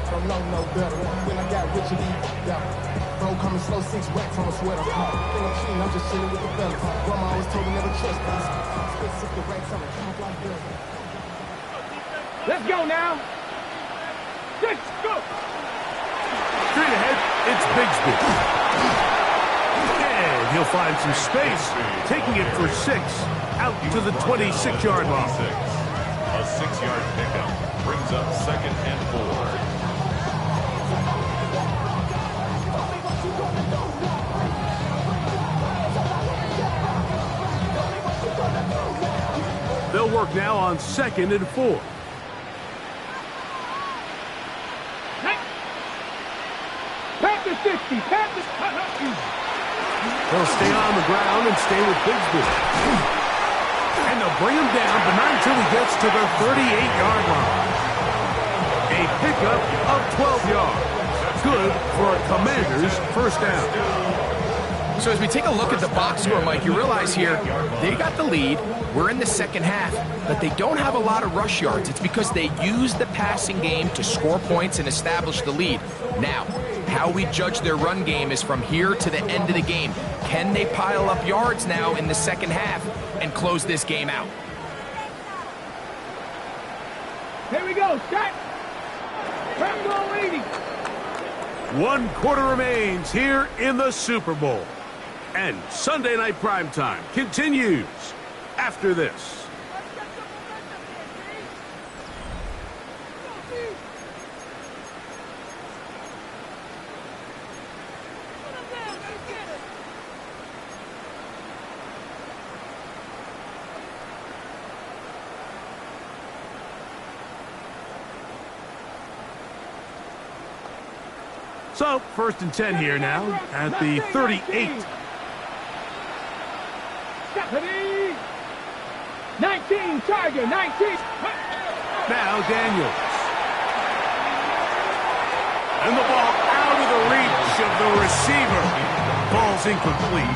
[SPEAKER 8] From low, no better. When I got rich and eat, yeah. Bro, coming slow, 6 racks on a sweater. Think I'm cheating, I'm just chilling with the fellas. Grandma always told me never trust me. Spit 60 racks on a camouflage building.
[SPEAKER 6] Let's go now. Let's go.
[SPEAKER 4] Straight ahead, it's Bigsby. And he'll find some space, taking it for 6, out to the 26-yard line.
[SPEAKER 5] A 6-yard pickup brings up 2nd and 4.
[SPEAKER 4] They'll work now on 2nd and 4.
[SPEAKER 6] Pat the 60. Pat the...
[SPEAKER 4] They'll stay on the ground and stay with Bigsby. And they'll bring him down, but not until he gets to the 38-yard line. A pickup of 12 yards. Good for a Commander's 1st down.
[SPEAKER 7] So as we take a look at the box score, Mike, you realize here they got the lead. We're in the 2nd half, but they don't have a lot of rush yards. It's because they use the passing game to score points and establish the lead. Now, how we judge their run game is from here to the end of the game. Can they pile up yards now in the 2nd half and close this game out?
[SPEAKER 6] Here we go, Scott. Rambo 80.
[SPEAKER 4] 1 quarter remains here in the Super Bowl. And Sunday Night Primetime continues after this. So, 1st and 10 here now at the 38.
[SPEAKER 6] 19, Tiger, 19.
[SPEAKER 4] Now Daniels. And the ball out of the reach of the receiver. Ball's incomplete.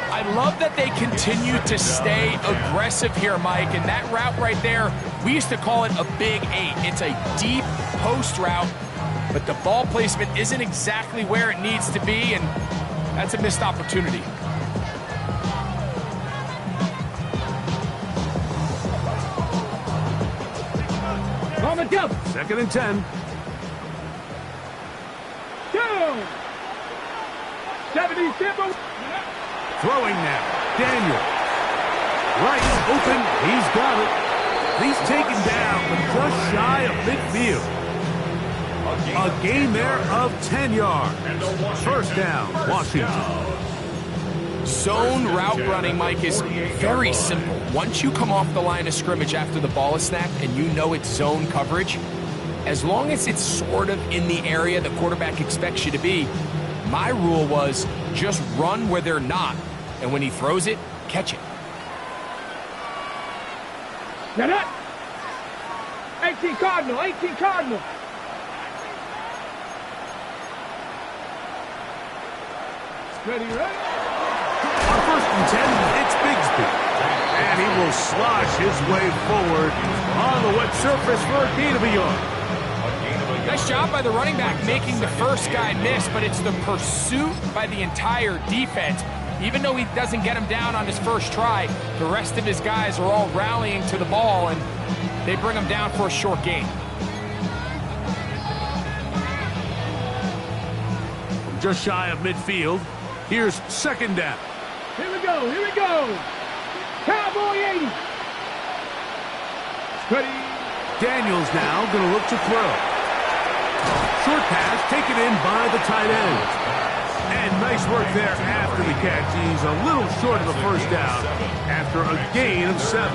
[SPEAKER 7] I love that they continue to stay aggressive here, Mike, and that route right there, we used to call it a big 8. It's a deep post route, but the ball placement isn't exactly where it needs to be, and that's a missed opportunity.
[SPEAKER 6] On the jump.
[SPEAKER 4] 2nd and 10.
[SPEAKER 6] Down. 77.
[SPEAKER 4] Throwing now. Daniel. Right open. He's got it. He's taken down, but just shy of midfield. A gain there of 10 yards. First down, Washington.
[SPEAKER 7] Zone route running, Mike, is very simple. Once you come off the line of scrimmage after the ball is snapped and you know it's zone coverage, as long as it's sort of in the area the quarterback expects you to be, my rule was just run where they're not, and when he throws it, catch it.
[SPEAKER 6] Get it. 18 Cardinal, 18 Cardinal. Ready, right?
[SPEAKER 4] On 1st and 10, it's Bigsby. And he will slosh his way forward on the wet surface for a gain of a yard.
[SPEAKER 7] Nice job by the running back making the first guy miss, but it's the pursuit by the entire defense. Even though he doesn't get him down on his first try, the rest of his guys are all rallying to the ball, and they bring him down for a short gain.
[SPEAKER 4] From just shy of midfield, here's 2nd down.
[SPEAKER 6] Here we go, here we go. Cowboy 80. Ready.
[SPEAKER 4] Daniels now going to look to throw. Short pass taken in by the tight end. And nice work there after the catch. He's a little short of the first down after a gain of 7.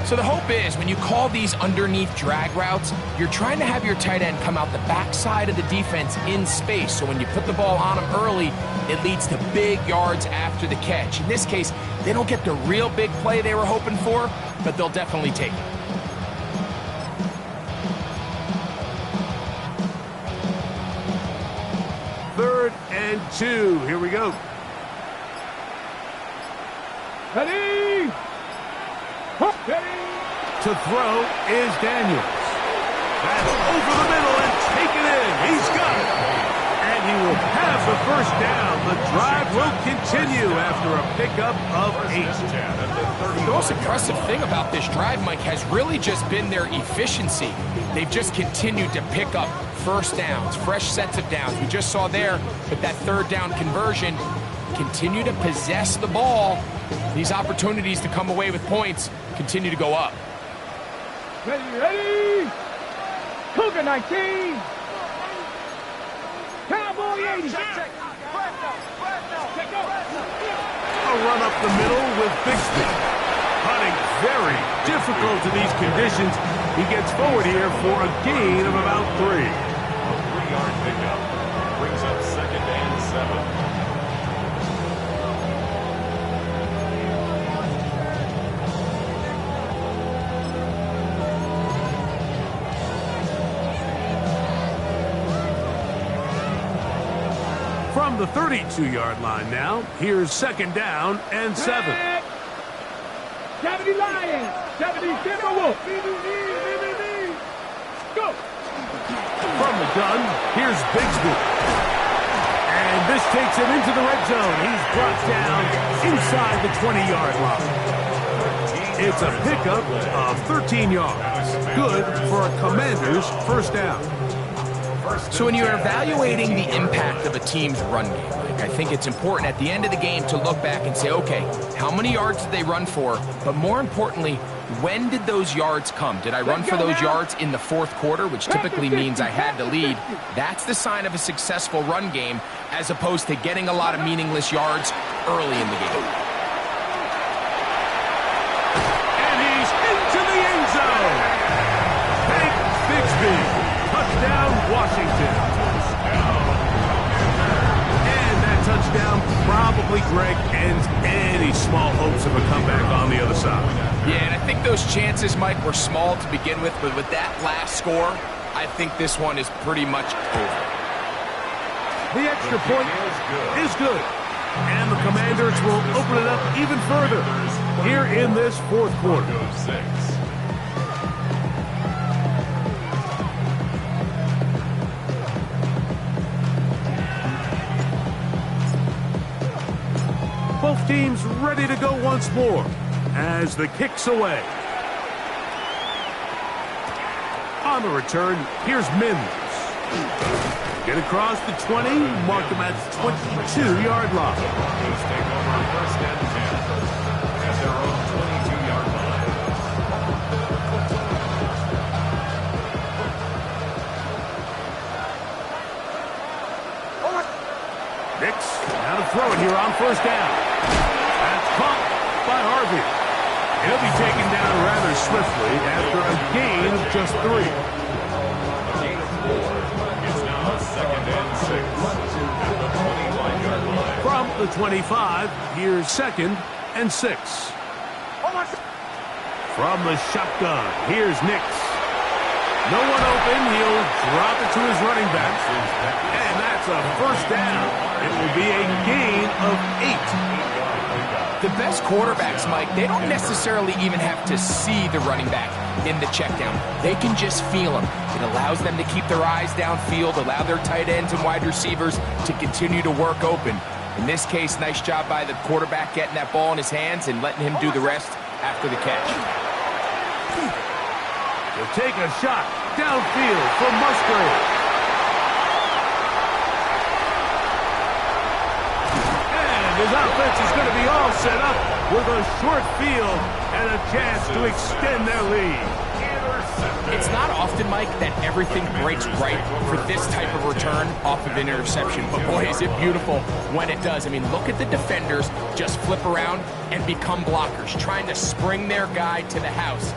[SPEAKER 7] So the hope is when you call these underneath drag routes, you're trying to have your tight end come out the backside of the defense in space. So when you put the ball on him early, it leads to big yards after the catch. In this case, they don't get the real big play they were hoping for, but they'll definitely take it.
[SPEAKER 4] Third and 2. Here we go.
[SPEAKER 6] Ready. Ready.
[SPEAKER 4] To throw is Daniels. That's over the middle and taken in. He's got it. And he will have the first down. The drive will continue after a pickup of 8.
[SPEAKER 7] The most impressive thing about this drive, Mike, has really just been their efficiency. They've just continued to pick up first downs, fresh sets of downs. We just saw there with that 3rd down conversion, continue to possess the ball. These opportunities to come away with points continue to go up.
[SPEAKER 6] Ready, ready. Cougar 19. Cowboy 80.
[SPEAKER 4] A run up the middle with Bigsby. Hunting very difficult in these conditions. He gets forward here for a gain of about 3.
[SPEAKER 5] A 3-yard pickup brings up 2nd and 7.
[SPEAKER 4] From the 32-yard line now, here's 2nd down and 7.
[SPEAKER 6] 70 Lions. 70 Timberwolves. Go.
[SPEAKER 4] From the gun, here's Bigsby. And this takes him into the red zone. He's brought down inside the 20-yard line. It's a pickup of 13 yards. Good for a Commander's first down.
[SPEAKER 7] So when you're evaluating the impact of a team's run game, I think it's important at the end of the game to look back and say, okay, how many yards did they run for? But more importantly, when did those yards come? Did I run for those yards in the 4th quarter, which typically means I had to lead? That's the sign of a successful run game, as opposed to getting a lot of meaningless yards early in the game.
[SPEAKER 4] And he's into the end zone. Hank Bigsby. Touchdown, Washington. And that touchdown probably, Greg, ends any small hopes of a comeback on the other side.
[SPEAKER 7] Yeah, and I think those chances, Mike, were small to begin with, but with that last score, I think this one is pretty much over.
[SPEAKER 4] The extra point is good. And the Commanders will open it up even further here in this fourth quarter. Both teams ready to go once more as the kick's away. On the return, here's Mims. Get across the 20, mark him at the 22-yard line.
[SPEAKER 5] Take over first and 10 at their own 22-yard line.
[SPEAKER 4] Nix, now to throw it here on first down. That's caught by Harvey. He'll be taken down rather swiftly after a gain of just 3.
[SPEAKER 5] Second and 6 at the 21-yard line.
[SPEAKER 4] From the 25, here's second and 6. From the shotgun, here's Nix. No one open, he'll drop it to his running back. And that's a first down. It will be a gain of 8.
[SPEAKER 7] The best quarterbacks, Mike, they don't necessarily even have to see the running back in the check down. They can just feel him. It allows them to keep their eyes downfield, allow their tight ends and wide receivers to continue to work open. In this case, nice job by the quarterback getting that ball in his hands and letting him do the rest after the catch.
[SPEAKER 4] He'll take a shot downfield for Musgrave. And his offense is going to be all set up with a short field and a chance to extend their lead.
[SPEAKER 7] It's not often, Mike, that everything breaks right for this type of return off of an interception. But boy, is it beautiful when it does. I mean, look at the defenders just flip around and become blockers, trying to spring their guy to the house.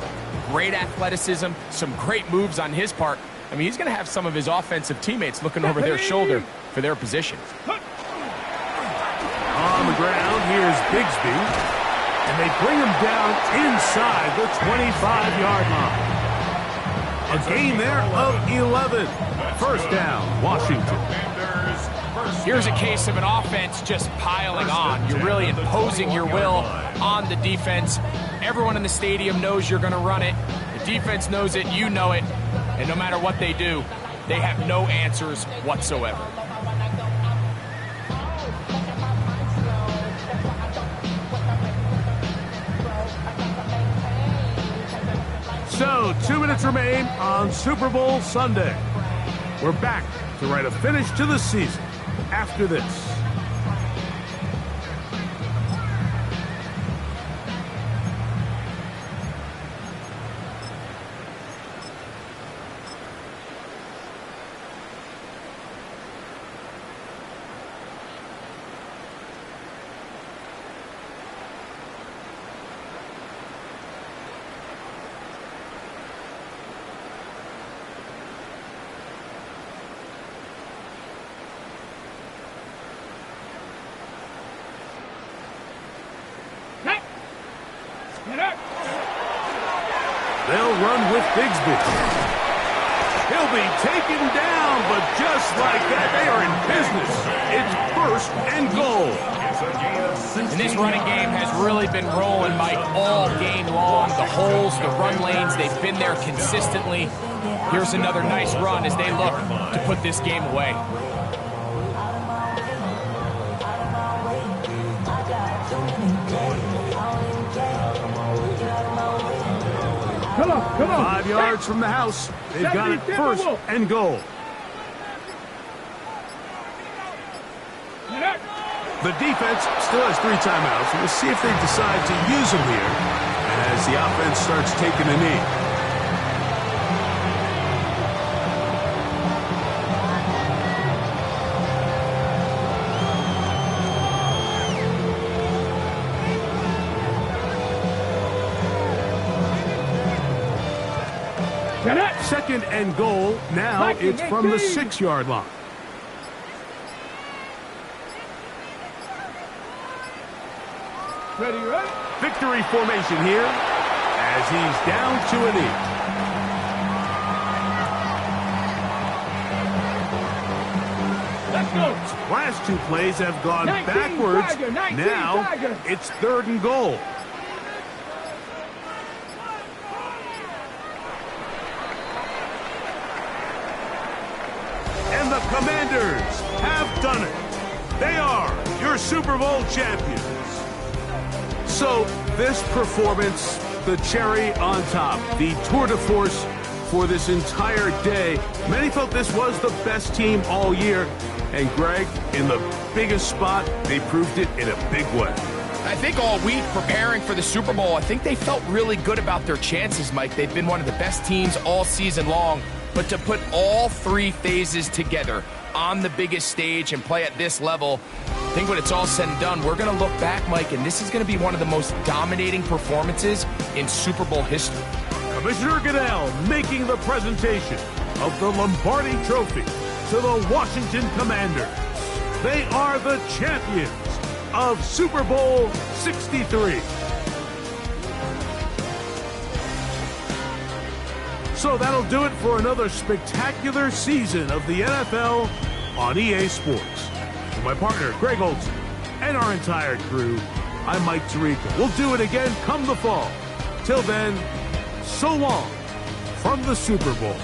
[SPEAKER 7] Great athleticism, some great moves on his part. I mean, he's going to have some of his offensive teammates looking over their shoulder for their position.
[SPEAKER 4] On the ground, here's Bigsby. And they bring him down inside the 25-yard line. A gain there of 11. First down, Washington.
[SPEAKER 7] Here's a case of an offense just piling on. You're really imposing your will on the defense. Everyone in the stadium knows you're going to run it. The defense knows it, you know it. And no matter what they do, they have no answers whatsoever.
[SPEAKER 4] So, 2 minutes remain on Super Bowl Sunday. We're back to write a finish to the season after this. They'll run with Bigsby. He'll be taken down, but just like that, they are in business. It's first and goal.
[SPEAKER 7] And this running game has really been rolling, Mike, all game long. The holes, the run lanes, they've been there consistently. Here's another nice run as they look to put this game away.
[SPEAKER 6] Come on.
[SPEAKER 4] 5 yards from the house. They've got it first and goal. The defense still has 3 timeouts. We'll see if they decide to use them here as the offense starts taking a knee. Second and goal. Now it's from the 6-yard line.
[SPEAKER 6] Ready, right?
[SPEAKER 4] Victory formation here as he's down to a knee. Last two plays have gone
[SPEAKER 6] 19
[SPEAKER 4] backwards.
[SPEAKER 6] Tiger, 19
[SPEAKER 4] Now
[SPEAKER 6] Tiger.
[SPEAKER 4] it's 3rd and goal. And the Commanders have done it. They are your Super Bowl champions. So this performance, the cherry on top, the tour de force for this entire day. Many felt this was the best team all year. And Greg, in the biggest spot, they proved it in a big way.
[SPEAKER 7] I think all week preparing for the Super Bowl, I think they felt really good about their chances, Mike. They've been one of the best teams all season long. But to put all three phases together on the biggest stage and play at this level, I think when it's all said and done, we're going to look back, Mike, and this is going to be one of the most dominating performances in Super Bowl history.
[SPEAKER 4] Commissioner Goodell making the presentation of the Lombardi Trophy to the Washington Commanders. They are the champions of Super Bowl 63. So that'll do it for another spectacular season of the NFL on EA Sports. For my partner, Greg Olson, and our entire crew, I'm Mike Tirico. We'll do it again come the fall. Till then, so long from the Super Bowl.